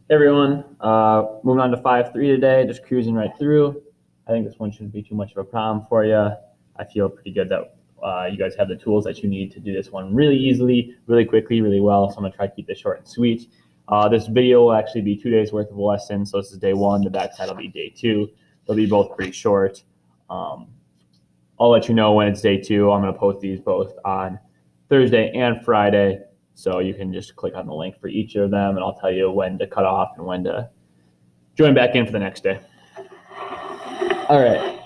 Hey everyone, moving on to 5.3 today, just cruising right through. I think this one shouldn't be too much of a problem for you. I feel pretty good that you guys have the tools that you need to do this one really easily, really quickly, really well. So I'm going to try to keep this short and sweet. This video will actually be 2 days worth of lessons. So this is day one, the backside will be day two. They'll be both pretty short. I'll let you know when it's day two. I'm going to post these both on Thursday and Friday. So you can just click on the link for each of them, and I'll tell you when to cut off and when to join back in for the next day. All right.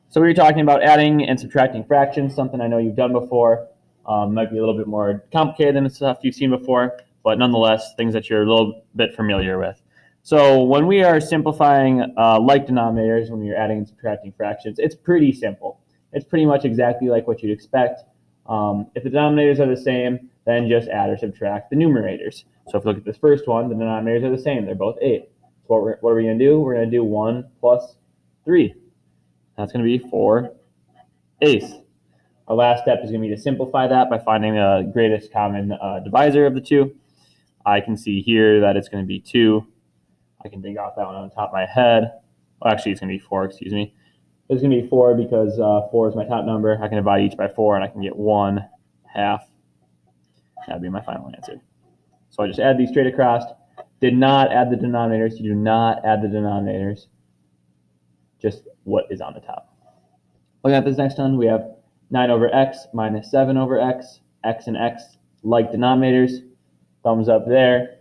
So we were talking about adding and subtracting fractions, something I know you've done before. Might be a little bit more complicated than the stuff you've seen before, but nonetheless, things that you're a little bit familiar with. So when we are simplifying like denominators, when you're adding and subtracting fractions, it's pretty simple. It's pretty much exactly like what you'd expect. If the denominators are the same, then just add or subtract the numerators. So if you look at this first one, the denominators are the same. They're both 8. So what are we going to do? We're going to do 1 plus 3. That's going to be 4/8. Our last step is going to be to simplify that by finding the greatest common divisor of the two. I can see here that it's going to be 2. I can think off that one on the top of my head. Well, actually, it's going to be 4, excuse me. It's going to be 4 because 4 is my top number. I can divide each by 4, and I can get 1/2. That would be my final answer. So I just add these straight across. Did not add the denominators. You do not add the denominators. Just what is on the top. Looking at this next one, we have 9 over x minus 7 over x. X and x like denominators. Thumbs up there.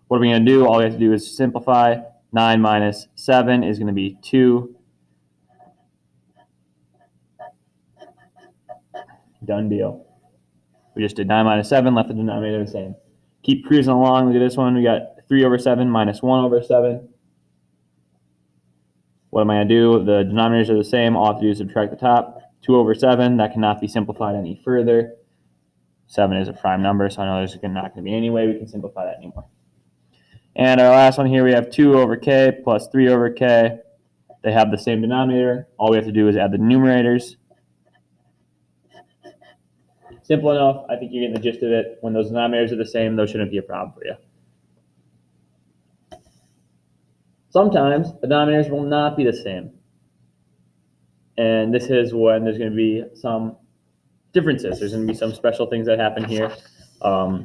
What are we going to do? All we have to do is simplify. 9 minus 7 is going to be 2. Done deal. We just did 9 minus 7, left the denominator the same. Keep cruising along. Look at this one. We got 3 over 7 minus 1 over 7. What am I going to do? The denominators are the same. All I have to do is subtract the top. 2 over 7. That cannot be simplified any further. 7 is a prime number, so I know there's not going to be any way we can simplify that anymore. And our last one here, we have 2 over k plus 3 over k. They have the same denominator. All we have to do is add the numerators. Simple enough. I think you're getting the gist of it. When those denominators are the same, those shouldn't be a problem for you. Sometimes the denominators will not be the same. And this is when there's going to be some differences. There's going to be some special things that happen here. So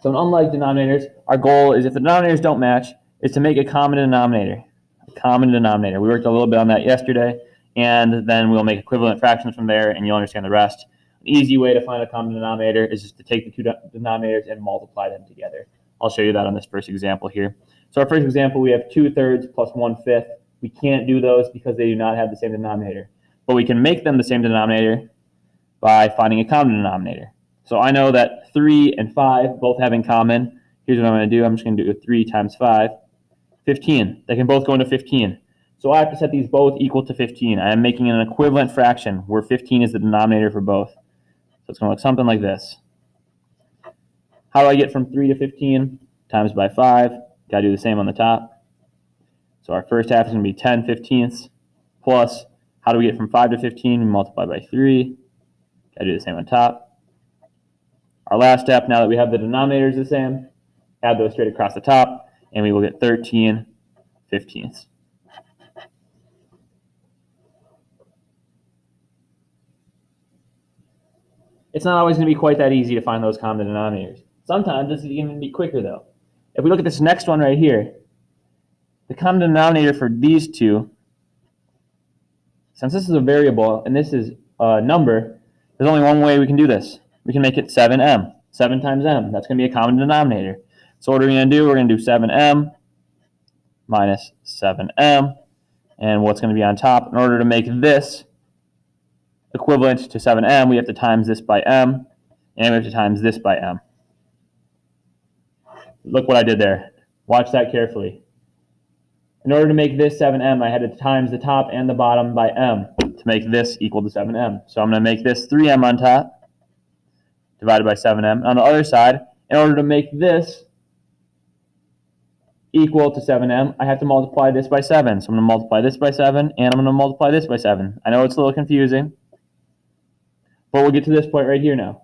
unlike denominators, our goal is if the denominators don't match, is to make a common denominator. A common denominator. We worked a little bit on that yesterday, and then we'll make equivalent fractions from there, and you'll understand the rest. An easy way to find a common denominator is just to take the two denominators and multiply them together. I'll show you that on this first example here. So our first example, we have 2/3 plus 1/5. We can't do those because they do not have the same denominator. But we can make them the same denominator by finding a common denominator. So I know that 3 and 5 both have in common. Here's what I'm going to do. I'm just going to do 3 times 5. 15. They can both go into 15. So I have to set these both equal to 15. I am making an equivalent fraction where 15 is the denominator for both. So it's going to look something like this. How do I get from 3 to 15? Times by 5. Got to do the same on the top. So our first half is going to be 10/15 plus, how do we get from 5 to 15? We multiply by 3. Got to do the same on top. Our last step, now that we have the denominators the same, add those straight across the top, and we will get 13/15. It's not always going to be quite that easy to find those common denominators. Sometimes this is going to be quicker, though. If we look at this next one right here, the common denominator for these two, since this is a variable and this is a number, there's only one way we can do this. We can make it 7m. 7 times m. That's going to be a common denominator. So what are we going to do? We're going to do 7m minus 7m. And what's going to be on top? In order to make this equivalent to 7m, we have to times this by m, and we have to times this by m. Look what I did there. Watch that carefully. In order to make this 7m, I had to times the top and the bottom by m to make this equal to 7m. So I'm going to make this 3m on top, divided by 7m. On the other side, in order to make this equal to 7m, I have to multiply this by 7. So I'm going to multiply this by 7, and I'm going to multiply this by 7. I know it's a little confusing, but we'll get to this point right here now.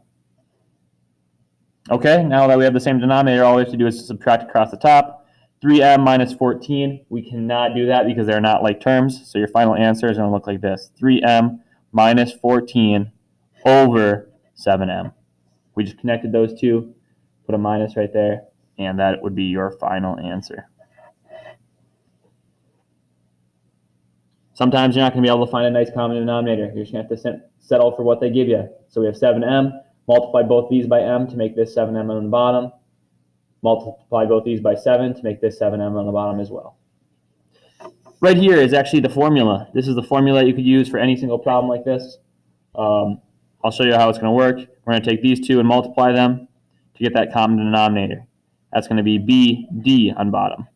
Okay, now that we have the same denominator, all we have to do is subtract across the top. 3m minus 14, we cannot do that because they're not like terms, so your final answer is going to look like this. 3m minus 14 over 7m. We just connected those two, put a minus right there, and that would be your final answer. Sometimes you're not going to be able to find a nice common denominator. You're just going to have to settle for what they give you. So we have 7m. Multiply both these by m to make this 7m on the bottom. Multiply both these by 7 to make this 7m on the bottom as well. Right here is actually the formula. This is the formula you could use for any single problem like this. I'll show you how it's going to work. We're going to take these two and multiply them to get that common denominator. That's going to be BD on bottom.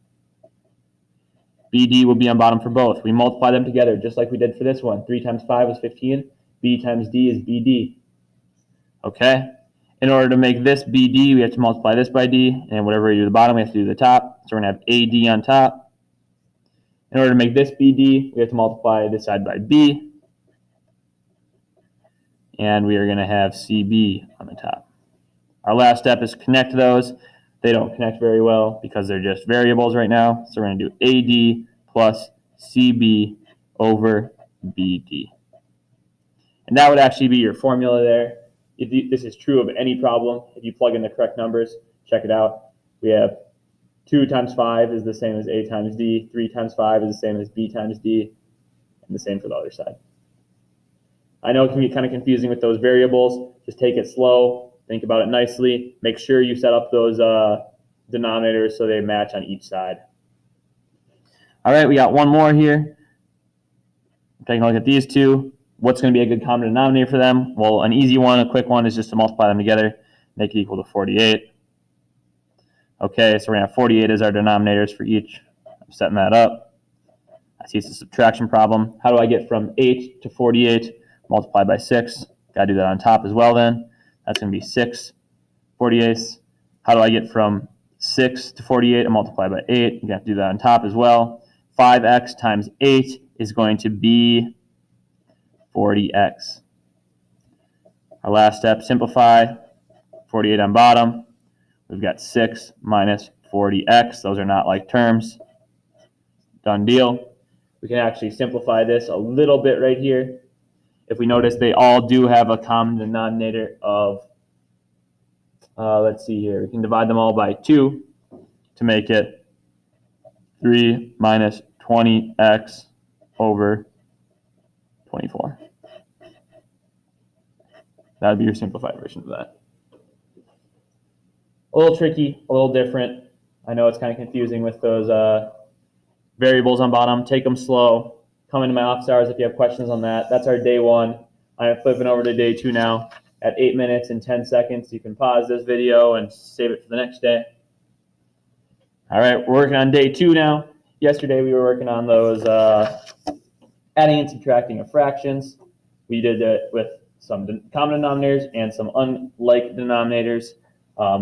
BD will be on bottom for both. We multiply them together just like we did for this one. 3 times 5 is 15. B times D is BD. Okay? In order to make this BD, we have to multiply this by D, and whatever we do the bottom, we have to do the top. So we're going to have AD on top. In order to make this BD, we have to multiply this side by B, and we are going to have CB on the top. Our last step is connect those. They don't connect very well because they're just variables right now. So we're going to do AD plus CB over BD. And that would actually be your formula there. This is true of any problem. If you plug in the correct numbers, check it out. We have 2 times 5 is the same as A times D. 3 times 5 is the same as B times D. And the same for the other side. I know it can be kind of confusing with those variables. Just take it slow. Think about it nicely. Make sure you set up those denominators so they match on each side. All right, we got one more here. Taking a look at these two. What's going to be a good common denominator for them? Well, an easy one, a quick one, is just to multiply them together, make it equal to 48. Okay, so we're going to have 48 as our denominators for each. I'm setting that up. I see it's a subtraction problem. How do I get from 8 to 48? Multiply by 6. Got to do that on top as well then. That's going to be 6 48ths. How do I get from 6 to 48 and multiply by 8? You have to do that on top as well. 5x times 8 is going to be 40x. Our last step, simplify. 48 on bottom. We've got 6 minus 40x. Those are not like terms. Done deal. We can actually simplify this a little bit right here. If we notice, they all do have a common denominator of, let's see here. We can divide them all by 2 to make it 3 minus 20x over 24. That would be your simplified version of that. A little tricky, a little different. I know it's kind of confusing with those variables on bottom. Take them slow. Come into my office hours if you have questions on that. That's our day 1. I am flipping over to day 2 now at 8 minutes and 10 seconds. You can pause this video and save it for the next day. All right, we're working on day 2 now. Yesterday we were working on those adding and subtracting of fractions. We did it with some common denominators and some unlike denominators.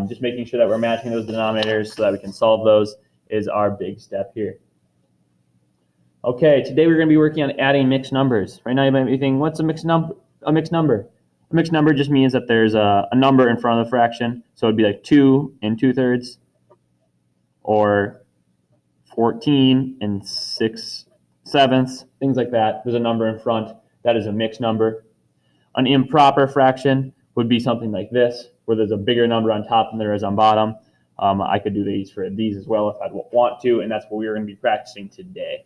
Just making sure that we're matching those denominators so that we can solve those is our big step here. Okay, today we're going to be working on adding mixed numbers. Right now you might be thinking, what's a mixed number? A mixed number just means that there's a number in front of the fraction. So it'd be like 2 2/3 or 14 6/7, things like that. There's a number in front. That is a mixed number. An improper fraction would be something like this, where there's a bigger number on top than there is on bottom. I could do these for these as well if I'd want to, and that's what we're going to be practicing today.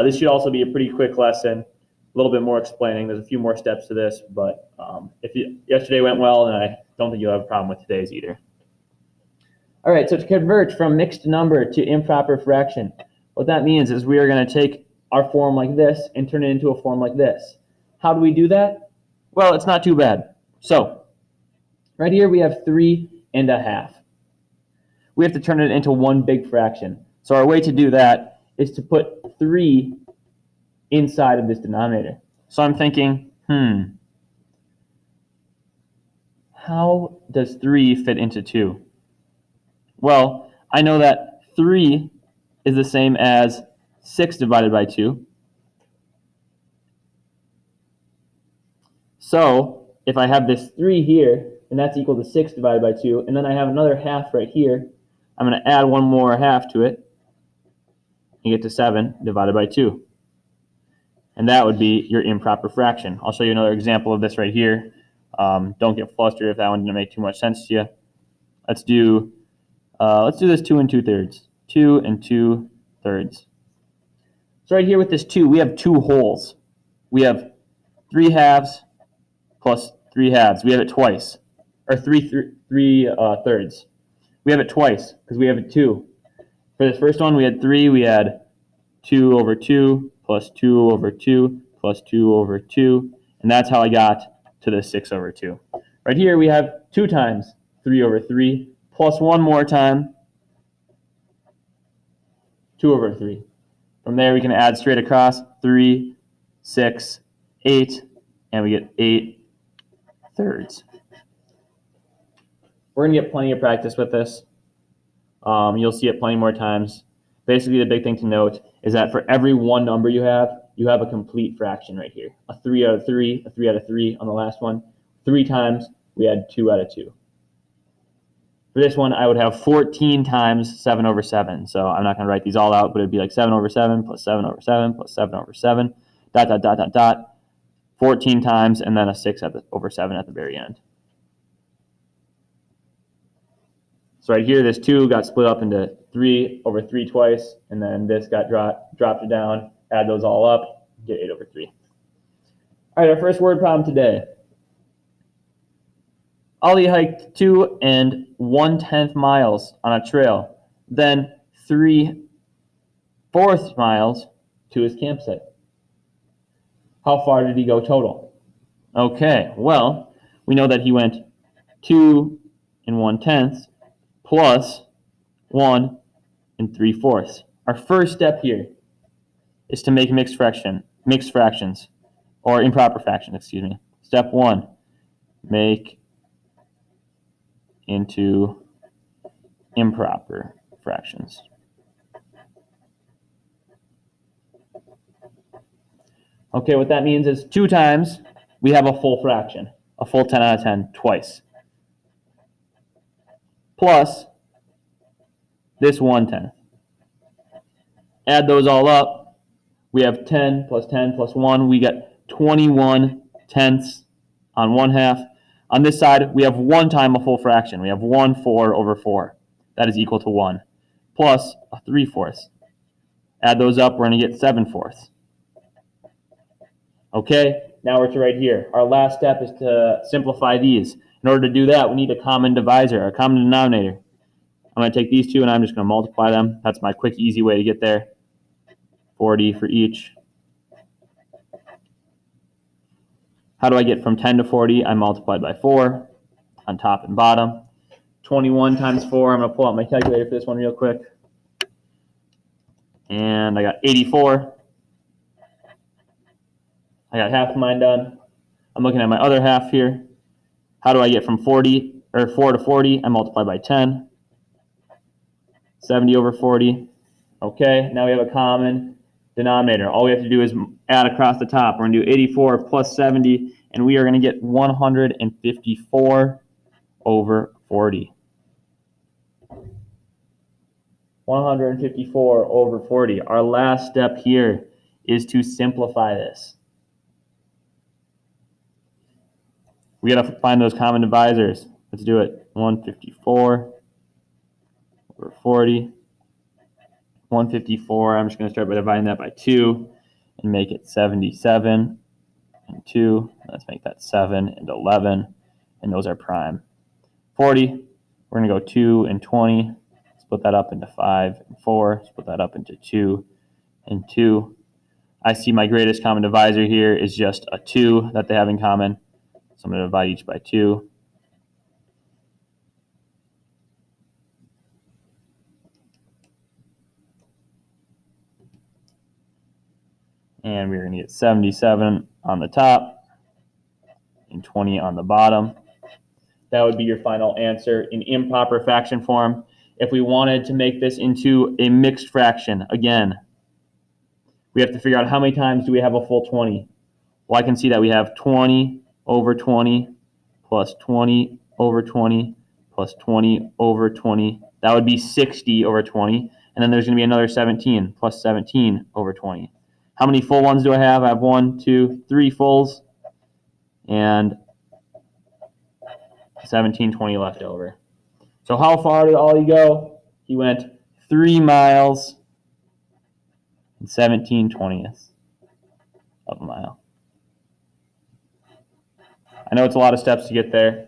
This should also be a pretty quick lesson, a little bit more explaining. There's a few more steps to this, but yesterday went well, and I don't think you'll have a problem with today's either. All right, so to convert from mixed number to improper fraction, what that means is we are going to take our form like this and turn it into a form like this. How do we do that? Well, it's not too bad. So right here we have 3 1/2. We have to turn it into one big fraction. So our way to do that is to put 3 inside of this denominator. So I'm thinking, how does 3 fit into 2? Well, I know that 3 is the same as 6 divided by 2. So if I have this 3 here, and that's equal to 6 divided by 2. And then I have another half right here. I'm going to add one more half to it. You get to 7 divided by 2. And that would be your improper fraction. I'll show you another example of this right here. Don't get flustered if that one didn't make too much sense to you. Let's do this 2 2/3. 2 2/3. So right here with this 2, we have 2 wholes. We have 3 halves plus 3 halves. We have it twice. Or 3 thirds. We have it twice because we have it 2. For this first one, we had 3. We had 2 over 2 plus 2 over 2 plus 2 over 2. And that's how I got to the 6 over 2. Right here, we have 2 times 3 over 3 plus 1 more time 2 over 3. From there, we can add straight across 3, 6, 8, and we get 8 thirds. We're going to get plenty of practice with this. You'll see it plenty more times. Basically, the big thing to note is that for every one number you have a complete fraction right here. A 3 out of 3, a 3 out of 3 on the last one. 3 times, we had 2 out of 2. For this one, I would have 14 times 7 over 7. So I'm not going to write these all out, but it would be like 7 over 7 plus 7 over 7 plus 7 over 7, ... 14 times, and then a 6 over 7 at the very end. So right here, this 2 got split up into 3 over 3 twice, and then this got dropped it down. Add those all up, get 8 over 3. All right, our first word problem today. Ali hiked 2 1/10 miles on a trail, then 3/4 miles to his campsite. How far did he go total? Okay, well, we know that he went 2 1/10 plus 1 3/4. Our first step here is to make mixed fractions, or improper fractions, excuse me. Step 1, make into improper fractions. Okay, what that means is 2 times we have a full fraction, a full 10 out of 10 twice, plus this 1/10. Add those all up. We have 10 plus 1. We get 21 tenths on one half. On this side, we have 1 time a full fraction. We have 1/4 over 4. That is equal to 1, plus a 3/4. Add those up, we're going to get 7/4. Okay, now we're to right here. Our last step is to simplify these. In order to do that, we need a common divisor, a common denominator. I'm going to take these two and I'm just going to multiply them. That's my quick, easy way to get there. 40 for each. How do I get from 10 to 40? I multiplied by 4 on top and bottom. 21 times 4. I'm going to pull out my calculator for this one real quick. And I got 84. I got half of mine done. I'm looking at my other half here. How do I get from 4 to 40? I multiply by 10. 70 over 40. Okay, now we have a common denominator. All we have to do is add across the top. We're going to do 84 plus 70, and we are going to get 154 over 40. 154 over 40. Our last step here is to simplify this. We got to find those common divisors. Let's do it. 154 over 40. 154, I'm just going to start by dividing that by 2 and make it 77 and 2. Let's make that 7 and 11, and those are prime. 40, we're going to go 2 and 20, split that up into 5 and 4, split that up into 2 and 2. I see my greatest common divisor here is just a 2 that they have in common, so I'm going to divide each by 2. And we're going to get 77 on the top and 20 on the bottom. That would be your final answer in improper fraction form. If we wanted to make this into a mixed fraction, again, we have to figure out how many times do we have a full 20. Well, I can see that we have 20 over 20 plus 20 over 20 plus 20 over 20. That would be 60 over 20. And then there's going to be another 17 plus 17 over 20. How many full ones do I have? I have 1, 2, 3 fulls and 17, 20 left over. So how far did Ollie go? He went 3 miles and 17/20ths of a mile. I know it's a lot of steps to get there,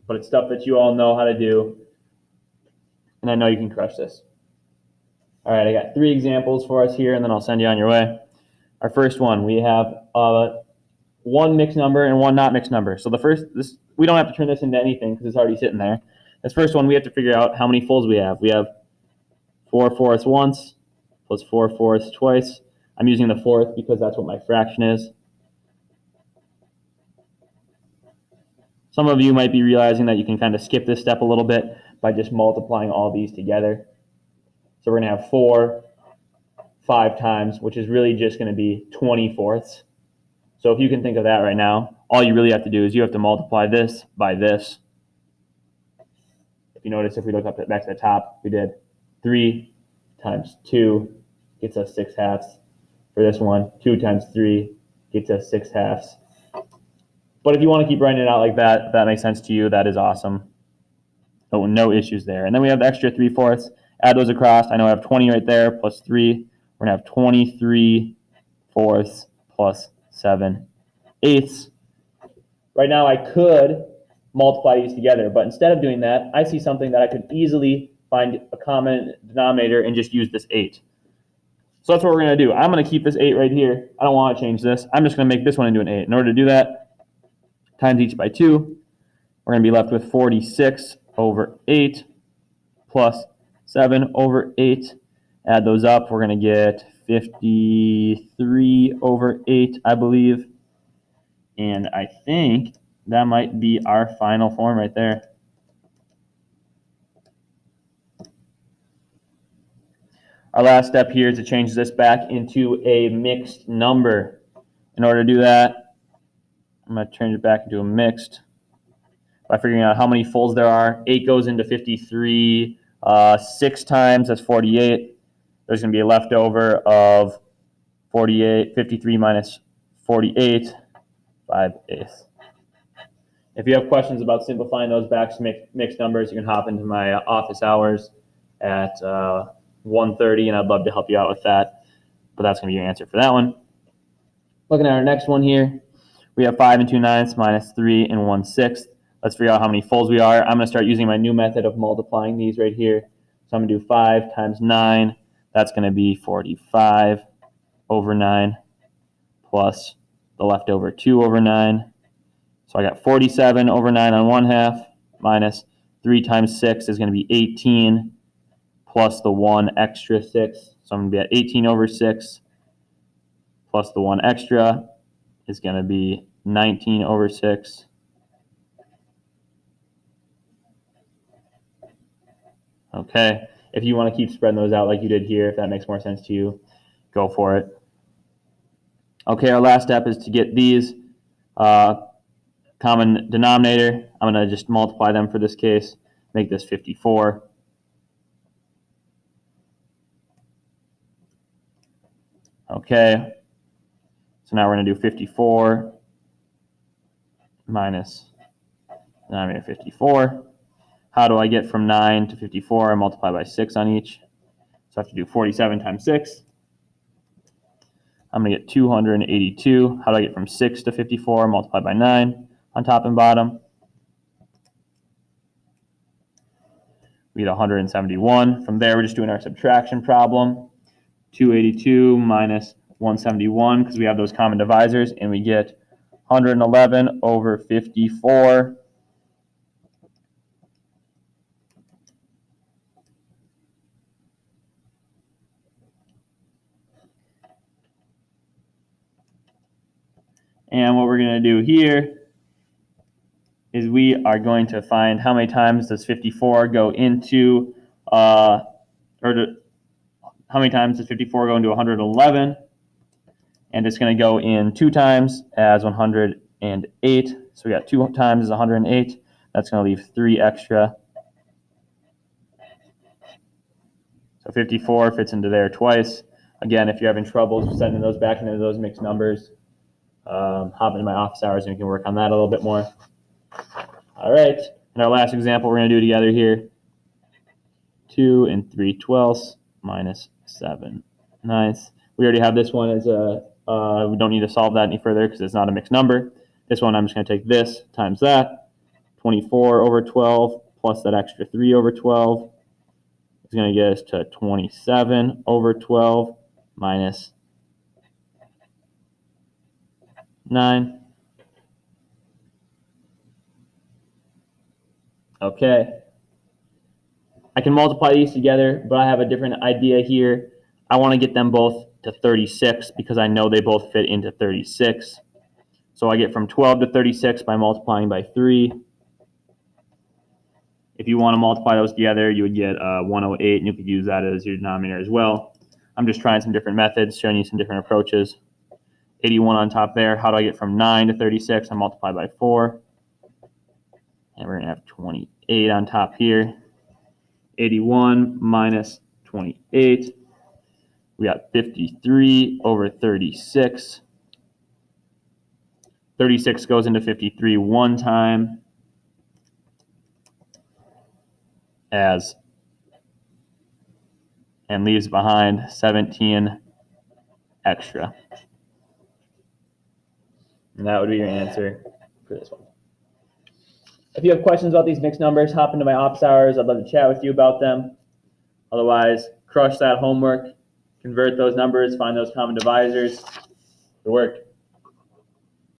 but it's stuff that you all know how to do, and I know you can crush this. All right, I got 3 examples for us here, and then I'll send you on your way. Our first one, we have one mixed number and one not mixed number. So we don't have to turn this into anything because it's already sitting there. This first one, we have to figure out how many fulls we have. We have 4/4 once plus 4/4 twice. I'm using the fourth because that's what my fraction is. Some of you might be realizing that you can kind of skip this step a little bit by just multiplying all these together. So we're going to have 4 5 times, which is really just going to be 20/4. So if you can think of that right now, all you really have to do is you have to multiply this by this. If you notice, if we look back to the top, we did 3 times 2 gets us 6/2. For this one, 2 times 3 gets us 6/2. But if you want to keep writing it out like that, if that makes sense to you, that is awesome. No issues there. And then we have the extra 3/4. Add those across. I know I have 20 right there plus 3. We're going to have 23/4 plus 7/8. Right now I could multiply these together, but instead of doing that, I see something that I could easily find a common denominator and just use this 8. So that's what we're going to do. I'm going to keep this 8 right here. I don't want to change this. I'm just going to make this one into an 8. In order to do that, times each by 2, we're going to be left with 46/8 plus 7/8. Add those up, we're going to get 53/8, I believe. And I think that might be our final form right there. Our last step here is to change this back into a mixed number. In order to do that, I'm going to change it back into a mixed by figuring out how many fulls there are. 8 goes into 53 6 times, that's 48. There's going to be a leftover of 53 minus 48, 5/8. If you have questions about simplifying those back to mixed numbers, you can hop into my office hours at 1:30, and I'd love to help you out with that. But that's going to be your answer for that one. Looking at our next one here, we have 5 2/9 minus 3 1/6. Let's figure out how many fulls we are. I'm going to start using my new method of multiplying these right here. So I'm going to do 5 times 9. That's going to be 45/9 plus the leftover 2/9. So I got 47/9 on one half minus 3 times 6 is going to be 18 plus the 1 extra 6. So I'm going to be at 18/6 plus the 1 extra is going to be 19/6. Okay, if you want to keep spreading those out like you did here, if that makes more sense to you, go for it. Okay, our last step is to get these common denominator. I'm going to just multiply them for this case, make this 54. Okay, so now we're going to do 54 minus denominator 54. How do I get from 9 to 54? I multiply by 6 on each. So I have to do 47 times 6. I'm going to get 282. How do I get from 6 to 54? Multiply by 9 on top and bottom. We get 171. From there, we're just doing our subtraction problem. 282 minus 171, because we have those common divisors, and we get 111/54. And what we're going to do here is we are going to find how many times does 54 go into, how many times does 54 go into 111? And it's going to go in 2 times as 108. So we got 2 times as 108. That's going to leave 3 extra. So 54 fits into there twice. Again, if you're having troubles sending those back into those mixed numbers, hop into my office hours and we can work on that a little bit more. All right, and our last example we're going to do together here. 2 and 3/12 minus 7/9. We already have this one as a, we don't need to solve that any further because it's not a mixed number. This one I'm just going to take this times that. 24 over 12 plus that extra 3 over 12 is going to get us to 27 over 12 minus 9. Okay. I can multiply these together, but I have a different idea here. I want to get them both to 36 because I know they both fit into 36. So I get from 12 to 36 by multiplying by 3. If you want to multiply those together, you would get 108, and you could use that as your denominator as well. I'm just trying some different methods, showing you some different approaches. 81 on top there. How do I get from 9 to 36? I multiply by 4. And we're going to have 28 on top here. 81 minus 28. We got 53 over 36. 36 goes into 53 one time and leaves behind 17 extra. And that would be your answer for this one. If you have questions about these mixed numbers, hop into my ops hours. I'd love to chat with you about them. Otherwise, crush that homework, convert those numbers, find those common divisors. Good work.